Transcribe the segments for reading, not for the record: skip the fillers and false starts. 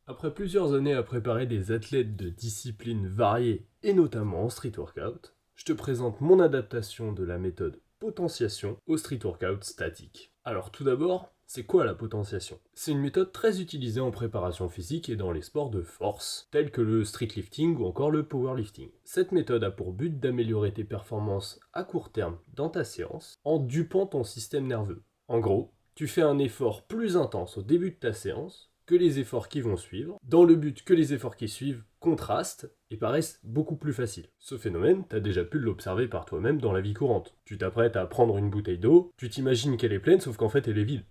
Après plusieurs années à préparer des athlètes de disciplines variées, et notamment en street workout, je te présente mon adaptation de la méthode potentiation au street workout statique. Alors tout d'abord, c'est quoi la potentiation? C'est une méthode très utilisée en préparation physique et dans les sports de force, tels que le street lifting ou encore le powerlifting. Cette méthode a pour but d'améliorer tes performances à court terme dans ta séance en dupant ton système nerveux. En gros, tu fais un effort plus intense au début de ta séance que les efforts qui vont suivre, dans le but que les efforts qui suivent contrastent et paraissent beaucoup plus faciles. Ce phénomène, t'as déjà pu l'observer par toi-même dans la vie courante. Tu t'apprêtes à prendre une bouteille d'eau, tu t'imagines qu'elle est pleine sauf qu'en fait elle est vide.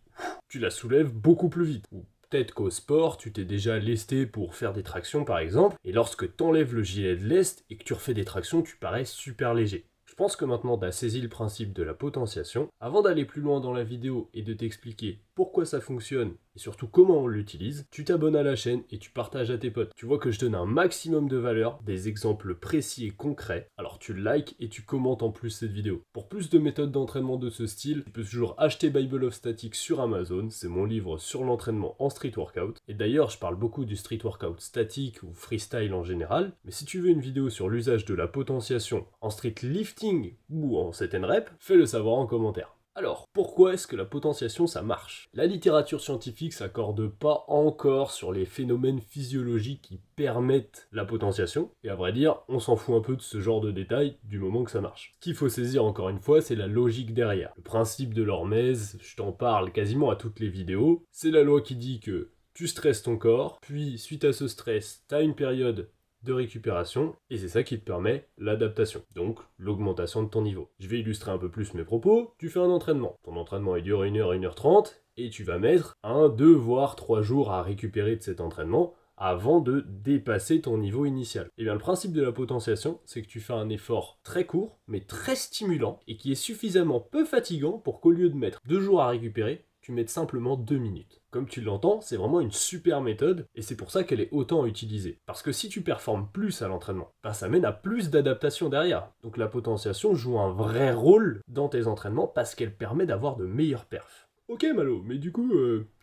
Tu la soulèves beaucoup plus vite. Ou peut-être qu'au sport, tu t'es déjà lesté pour faire des tractions par exemple, et lorsque t'enlèves le gilet de lest et que tu refais des tractions, tu parais super léger. Je pense que maintenant tu as saisi le principe de la potentiation. Avant d'aller plus loin dans la vidéo et de t'expliquer pourquoi ça fonctionne et surtout comment on l'utilise, tu t'abonnes à la chaîne et tu partages à tes potes. Tu vois que je donne un maximum de valeur, des exemples précis et concrets, alors tu likes et tu commentes en plus cette vidéo. Pour plus de méthodes d'entraînement de ce style, tu peux toujours acheter Bible of Static sur Amazon, c'est mon livre sur l'entraînement en street workout. Et d'ailleurs, je parle beaucoup du street workout statique ou freestyle en général, mais si tu veux une vidéo sur l'usage de la potentiation en street lifting ou en set and rep, fais-le savoir en commentaire. Alors, pourquoi est-ce que la potentiation ça marche? La littérature scientifique s'accorde pas encore sur les phénomènes physiologiques qui permettent la potentiation, et à vrai dire, on s'en fout un peu de ce genre de détails du moment que ça marche. Ce qu'il faut saisir encore une fois, c'est la logique derrière. Le principe de l'hormèse, je t'en parle quasiment à toutes les vidéos, c'est la loi qui dit que tu stresses ton corps, puis suite à ce stress, t'as une période de récupération, et c'est ça qui te permet l'adaptation, donc l'augmentation de ton niveau. Je vais illustrer un peu plus mes propos, tu fais un entraînement. Ton entraînement il dure 1 heure, 1 h 30, et tu vas mettre 1, 2, voire 3 jours à récupérer de cet entraînement avant de dépasser ton niveau initial. Et bien le principe de la potentiation, c'est que tu fais un effort très court, mais très stimulant, et qui est suffisamment peu fatigant pour qu'au lieu de mettre 2 jours à récupérer, tu mettes simplement 2 minutes. Comme tu l'entends, c'est vraiment une super méthode et c'est pour ça qu'elle est autant utilisée. Parce que si tu performes plus à l'entraînement, ça mène à plus d'adaptation derrière. Donc la potentiation joue un vrai rôle dans tes entraînements parce qu'elle permet d'avoir de meilleurs perfs. Ok Malo, mais du coup,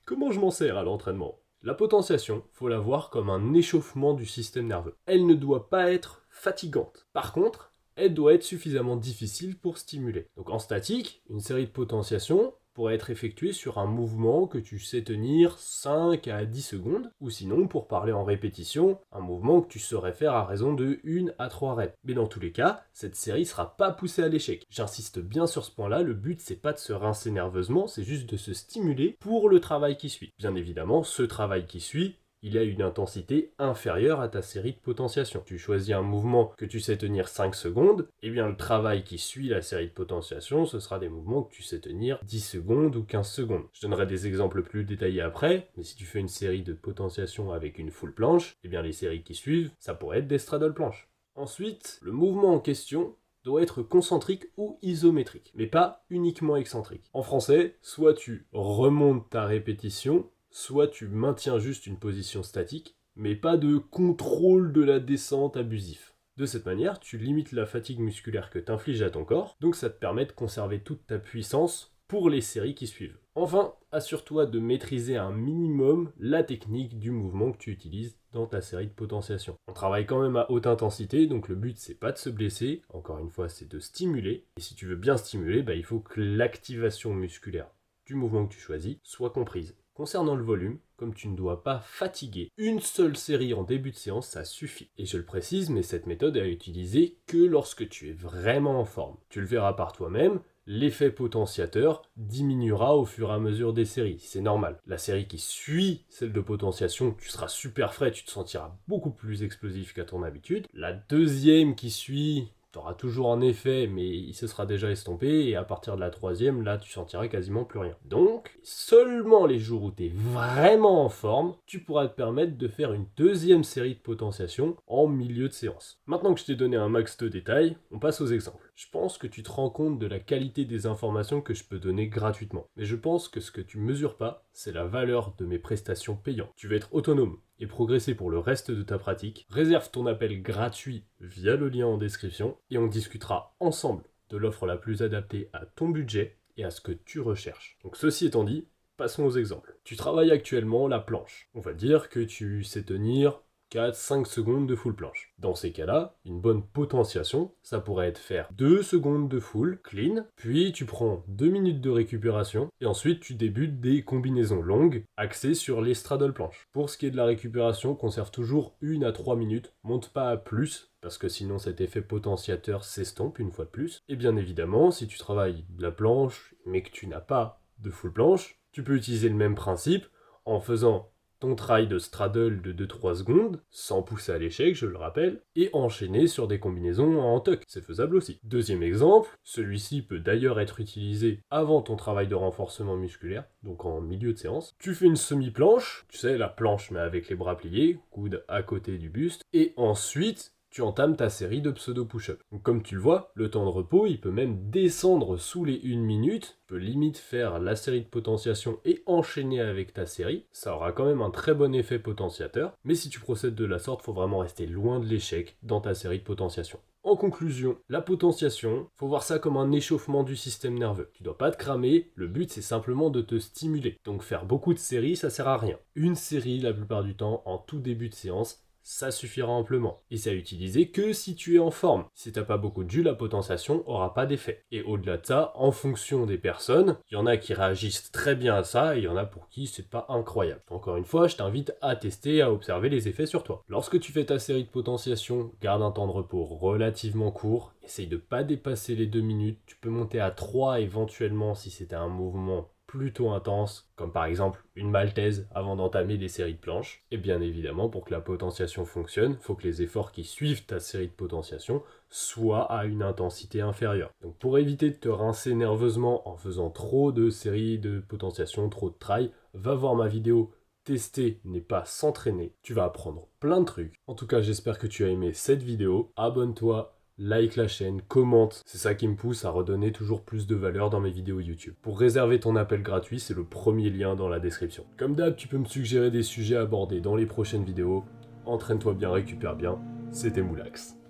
comment je m'en sers à l'entraînement? La potentiation, faut la voir comme un échauffement du système nerveux. Elle ne doit pas être fatigante. Par contre, elle doit être suffisamment difficile pour stimuler. Donc en statique, une série de potentiations pourrait être effectuée sur un mouvement que tu sais tenir 5 à 10 secondes, ou sinon, pour parler en répétition, un mouvement que tu saurais faire à raison de 1 à 3 reps. Mais dans tous les cas, cette série sera pas poussée à l'échec. J'insiste bien sur ce point-là, le but c'est pas de se rincer nerveusement, c'est juste de se stimuler pour le travail qui suit. Bien évidemment, ce travail qui suit, il a une intensité inférieure à ta série de potentiations. Tu choisis un mouvement que tu sais tenir 5 secondes, et bien le travail qui suit la série de potentiations, ce sera des mouvements que tu sais tenir 10 secondes ou 15 secondes. Je donnerai des exemples plus détaillés après, mais si tu fais une série de potentiations avec une full planche, et bien les séries qui suivent, ça pourrait être des straddle planches. Ensuite, le mouvement en question doit être concentrique ou isométrique, mais pas uniquement excentrique. En français, soit tu remontes ta répétition, soit tu maintiens juste une position statique, mais pas de contrôle de la descente abusif. De cette manière, tu limites la fatigue musculaire que tu infliges à ton corps, donc ça te permet de conserver toute ta puissance pour les séries qui suivent. Enfin, assure-toi de maîtriser un minimum la technique du mouvement que tu utilises dans ta série de potentiations. On travaille quand même à haute intensité, donc le but c'est pas de se blesser, encore une fois c'est de stimuler, et si tu veux bien stimuler, il faut que l'activation musculaire du mouvement que tu choisis soit comprise. Concernant le volume, comme tu ne dois pas fatiguer, une seule série en début de séance, ça suffit. Et je le précise, mais cette méthode est à utiliser que lorsque tu es vraiment en forme. Tu le verras par toi-même, l'effet potentiateur diminuera au fur et à mesure des séries, c'est normal. La série qui suit celle de potentiation, tu seras super frais, tu te sentiras beaucoup plus explosif qu'à ton habitude. La deuxième qui suit, tu auras toujours un effet, mais il se sera déjà estompé, et à partir de la troisième, là, tu sentiras quasiment plus rien. Donc, seulement les jours où tu es vraiment en forme, tu pourras te permettre de faire une deuxième série de potentiation en milieu de séance. Maintenant que je t'ai donné un max de détails, on passe aux exemples. Je pense que tu te rends compte de la qualité des informations que je peux donner gratuitement. Mais je pense que ce que tu mesures pas, c'est la valeur de mes prestations payantes. Tu veux être autonome et progresser pour le reste de ta pratique, réserve ton appel gratuit via le lien en description et on discutera ensemble de l'offre la plus adaptée à ton budget et à ce que tu recherches. Donc ceci étant dit, Passons aux exemples. Tu travailles actuellement la planche. On va dire que tu sais tenir 4-5 secondes de full planche. Dans ces cas-là, une bonne potentiation, ça pourrait être faire 2 secondes de full, clean, puis tu prends 2 minutes de récupération, et ensuite tu débutes des combinaisons longues, axées sur les straddle planches. Pour ce qui est de la récupération, conserve toujours 1 à 3 minutes, monte pas à plus, parce que sinon cet effet potentiateur s'estompe une fois de plus. Et bien évidemment, si tu travailles de la planche, mais que tu n'as pas de full planche, tu peux utiliser le même principe en faisant ton try de straddle de 2-3 secondes, sans pousser à l'échec, je le rappelle, et enchaîner sur des combinaisons en tuck. C'est faisable aussi. Deuxième exemple, celui-ci peut d'ailleurs être utilisé avant ton travail de renforcement musculaire, donc en milieu de séance. Tu fais une semi-planche, tu sais, la planche mais avec les bras pliés, coude à côté du buste, et ensuite tu entames ta série de pseudo push-up. Donc comme tu le vois, le temps de repos, il peut même descendre sous les 1 minute, tu peux limite faire la série de potentiation et enchaîner avec ta série, ça aura quand même un très bon effet potentiateur, mais si tu procèdes de la sorte, il faut vraiment rester loin de l'échec dans ta série de potentiation. En conclusion, la potentiation, faut voir ça comme un échauffement du système nerveux. Tu dois pas te cramer, le but c'est simplement de te stimuler. Donc faire beaucoup de séries, ça sert à rien. Une série, la plupart du temps, en tout début de séance, ça suffira amplement. Et c'est à utiliser que si tu es en forme. Si t'as pas beaucoup de jus, la potentiation aura pas d'effet. Et au-delà de ça, en fonction des personnes, il y en a qui réagissent très bien à ça et il y en a pour qui c'est pas incroyable. Encore une fois, je t'invite à tester, à observer les effets sur toi. Lorsque tu fais ta série de potentiation, garde un temps de repos relativement court. Essaye de pas dépasser les 2 minutes. Tu peux monter à 3 éventuellement si c'était un mouvement plutôt intense, comme par exemple une maltaise avant d'entamer des séries de planches. Et bien évidemment, pour que la potentiation fonctionne, il faut que les efforts qui suivent ta série de potentiation soient à une intensité inférieure. Donc pour éviter de te rincer nerveusement en faisant trop de séries de potentiation, trop de try, va voir ma vidéo tester n'est pas s'entraîner. Tu vas apprendre plein de trucs. En tout cas, j'espère que tu as aimé cette vidéo. Abonne-toi, like la chaîne, commente, c'est ça qui me pousse à redonner toujours plus de valeur dans mes vidéos YouTube. Pour réserver ton appel gratuit, c'est le premier lien dans la description. Comme d'hab, tu peux me suggérer des sujets à aborder dans les prochaines vidéos. Entraîne-toi bien, récupère bien, c'était Moulax.